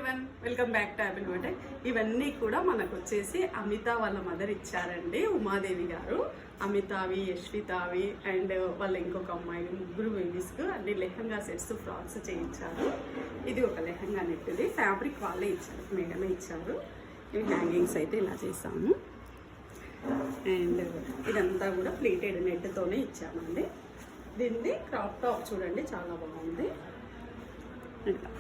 Everyone, welcome back to Apple birthday. ఇవన్నీ కూడా మనకు వచ్చేసి అమిత వాళ్ళ మదర్ ఇచ్చారండి, ఉమాదేవి గారు. అమితావి, యశ్వితావి అండ్ వాళ్ళ ఇంకొక అమ్మాయి, ముగ్గురు బేబీస్కు అన్ని లెహంగా సెట్స్, ఫ్రాక్స్ చేయించారు. ఇది ఒక లెహంగా నెట్ది, ఫ్యాబ్రిక్ వాళ్ళే ఇచ్చారు, మేడమే ఇచ్చారు. ఇవి హ్యాంగింగ్స్ అయితే ఇలా చేసాము. అండ్ ఇదంతా కూడా ప్లేటెడ్ నెట్తోనే ఇచ్చామండి. దీన్ని క్రాప్ టాప్ చూడండి, చాలా బాగుంది. ఇట్లా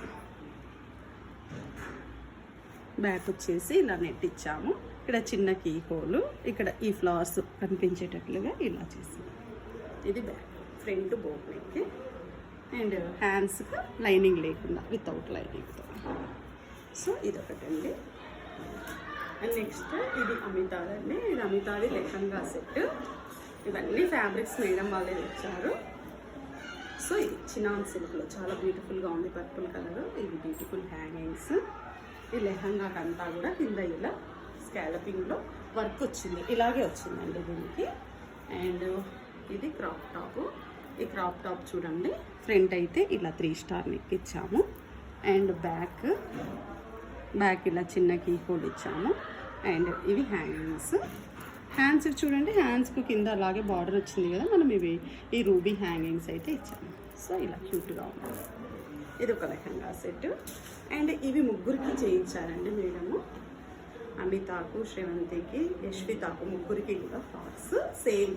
బ్యాక్ వచ్చేసి ఇలా నెట్ ఇచ్చాము. ఇక్కడ చిన్న కీ హోలు, ఇక్కడ ఈ ఫ్లవర్స్ కనిపించేటట్లుగా ఇలా చేసాము. ఇది back, front boat neck and హ్యాండ్స్కి లైనింగ్ లేకుండా, వితౌట్ లైనింగ్తో. సో ఇదొకటండి. అండ్ నెక్స్ట్ ఇది అమితాదండి. ఇది అమితాది లెహంగా సెట్. ఇవన్నీ ఫ్యాబ్రిక్స్ మేడం వాళ్ళే తెచ్చారు. సో ఇది చినాన్ సిల్క్లో చాలా బ్యూటిఫుల్గా ఉంది, పర్పుల్ కలర్. ఇది బ్యూటిఫుల్ హ్యాంగింగ్స్. ఈ లెహంగాకి అంతా కూడా కింద ఇలా స్కాలపింగ్లో వర్క్ వచ్చింది, ఇలాగే వచ్చిందండి దీనికి. అండ్ ఇది క్రాప్ టాప్. ఈ క్రాప్ టాప్ చూడండి, ఫ్రంట్ అయితే ఇలా 3 స్టార్ నెక్ ఇచ్చాము. అండ్ బ్యాక్ ఇలా చిన్న కీ హోల్ ఇచ్చాము. అండ్ ఇవి హ్యాంగింగ్స్. హ్యాండ్స్కి చూడండి, హ్యాండ్స్కి కింద అలాగే బార్డర్ వచ్చింది కదా, మనం ఈ రూబీ హ్యాంగింగ్స్ అయితే ఇచ్చాము. సో ఇలా క్యూట్గా ఉంది. ఇది ఒక లెహంగా సెట్. అండ్ ఇవి ముగ్గురికి చేయించారండి మేడము, అమితాకు, శ్రవంతికి, యశ్వితాకు, ముగ్గురికి కూడా ఫ్రాక్స్ సేమ్.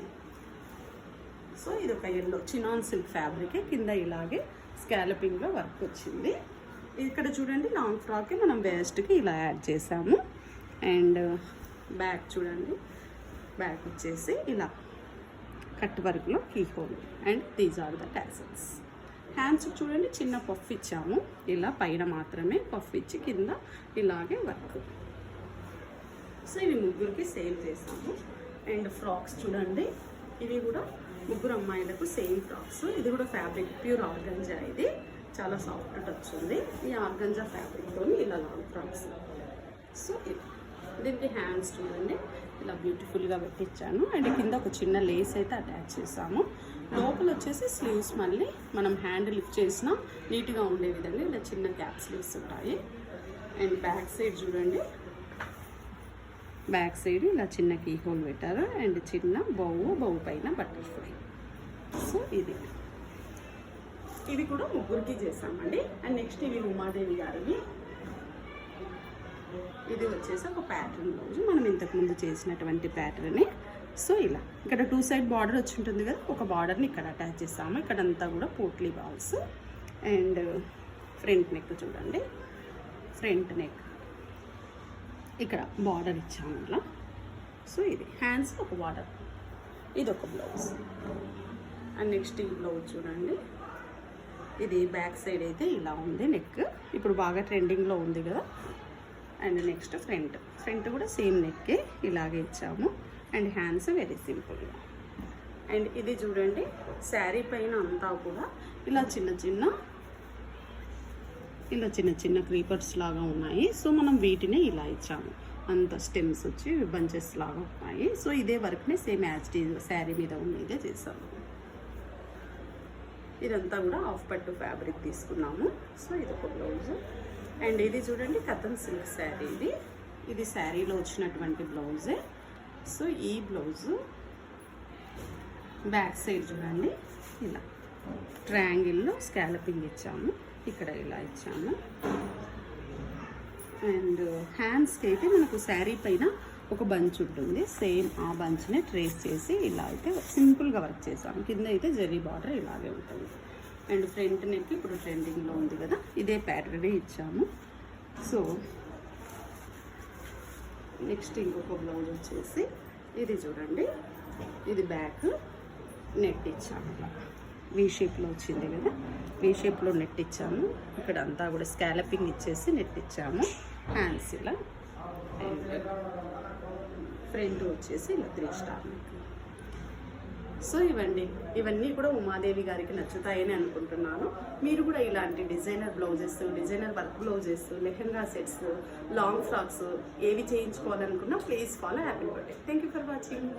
సో ఇది ఒక ఎల్లో చినాన్ సిల్క్ ఫ్యాబ్రిక్, కింద ఇలాగే స్కాలపింగ్లో వర్క్ వచ్చింది. ఇక్కడ చూడండి, లాంగ్ ఫ్రాక్కి మనం వేస్ట్కి ఇలా యాడ్ చేసాము. అండ్ బ్యాక్ చూడండి, బ్యాక్ వచ్చేసి ఇలా కట్ వర్క్లో key hole. And these are the tassels. Hands చూడండి, చిన్న పఫ్ ఇచ్చాము, ఇలా పైన మాత్రమే పఫ్ ఇచ్చి కింద ఇలాగే వర్క్. సో ఇవి ముగ్గురికి సేమ్ చేసాము. అండ్ ఫ్రాక్స్ చూడండి, ఇవి కూడా ముగ్గురు అమ్మాయిలకు సేమ్ ఫ్రాక్స్. ఇది కూడా ఫ్యాబ్రిక్ ప్యూర్ ఆర్గంజా. ఇది చాలా సాఫ్ట్ టచ్ ఉంది. ఈ ఆర్గంజా ఫ్యాబ్రిక్తో ఇలా లాంగ్ ఫ్రాక్స్. సో దీనికి హ్యాండ్స్ చూడండి, ఇలా బ్యూటిఫుల్గా పెట్టించాను. అండ్ కింద ఒక చిన్న లేస్ అయితే అటాచ్ చేసాము. లోపల వచ్చేసి స్లీవ్స్ మళ్ళీ మనం హ్యాండ్ లిఫ్ట్ చేసినా నీట్గా ఉండే విధంగా ఇలా చిన్న క్యాప్ స్లీవ్స్ ఉంటాయి. అండ్ బ్యాక్ సైడ్ చూడండి, బ్యాక్ సైడ్ ఇలా చిన్న కీ హోల్ పెట్టారు. అండ్ చిన్న బౌ పైన బటర్ఫ్లై. సో ఇవి కూడా ముగ్గురికి చేసామండి. అండ్ నెక్స్ట్ ఇవి ఉమాదేవి గారివి. ఇది వచ్చేసి ఒక ప్యాటర్న్ బ్లౌజ్, మనం ఇంతకుముందు చేసినటువంటి ప్యాటర్నే. సో ఇలా ఇక్కడ 2 సైడ్ బార్డర్ వచ్చి ఉంటుంది కదా, ఒక బార్డర్ని ఇక్కడ అటాచ్ చేసాము. ఇక్కడంతా కూడా potli balls. And front neck చూడండి, ఫ్రంట్ నెక్ ఇక్కడ బార్డర్ ఇచ్చాము ఇలా. సో ఇది హ్యాండ్స్ ఒక బార్డర్, ఇది ఒక బ్లౌజ్. అండ్ నెక్స్ట్ ఈ బ్లౌజ్ చూడండి, ఇది బ్యాక్ సైడ్ అయితే ఇలా ఉంది నెక్, ఇప్పుడు బాగా ట్రెండింగ్లో ఉంది కదా. అండ్ నెక్స్ట్ ఫ్రంట్ కూడా సేమ్ నెక్కే ఇలాగే ఇచ్చాము. అండ్ హ్యాండ్స్ వెరీ సింపుల్గా. అండ్ ఇది చూడండి, శారీ పైన అంతా కూడా ఇలా చిన్న చిన్న క్రీపర్స్ లాగా ఉన్నాయి. సో మనం వీటిని ఇలా ఇచ్చాము, అంత స్టెమ్స్ వచ్చి బంచెస్ లాగా ఉన్నాయి. సో ఇదే వర్క్ని సేమ్ యాజ్ శారీ మీద ఉన్నదే చేసాము. ఇదంతా కూడా హాఫ్ పట్టు ఫ్యాబ్రిక్ తీసుకున్నాము. సో ఇది ఒక బ్లౌజ్. అండ్ ఇది చూడండి, కథన్ సిల్క్ శారీ. ఇది శారీలో వచ్చినటువంటి బ్లౌజే. సో ఈ బ్లౌజు బ్యాక్ సైడ్ చూడండి, ఇలా ట్రయాంగిల్లో స్కాలపింగ్ ఇచ్చాము, ఇక్కడ ఇలా ఇచ్చాము. అండ్ హ్యాండ్స్కి అయితే మనకు శారీ పైన ఒక బంచ్ ఉంటుంది, సేమ్ ఆ బంచ్ని ట్రేస్ చేసి ఇలా అయితే సింపుల్గా వర్క్ చేసాము. కింద అయితే జరీ బార్డర్ ఇలాగే ఉంటుంది. అండ్ ఫ్రంట్ నెక్ ఇప్పుడు ట్రెండింగ్లో ఉంది కదా, ఇదే ప్యాటర్నే ఇచ్చాము. సో నెక్స్ట్ ఇంకొక బ్లౌజ్ వచ్చేసి ఇది చూడండి, ఇది బ్యాక్ నెట్ ఇచ్చాము, ఇలా వీ షేప్లో వచ్చింది కదా, వీ షేప్లో నెట్ ఇచ్చాము. ఇక్కడ అంతా కూడా స్కాలపింగ్ ఇచ్చేసి నెట్ ఇచ్చాము. హ్యాండ్స్ ఇలా. అండ్ ఫ్రంట్ వచ్చేసి ఇలా 3 స్టార్ నెక్. సో ఇవన్నీ కూడా ఉమాదేవి గారికి నచ్చుతాయని అనుకుంటున్నాను. మీరు కూడా ఇలాంటి designer blouses, designer work blouses, lehenga sets, long frocks ఏవి చేయించుకోవాలనుకున్నా please follow apple birthday. Thank you for watching.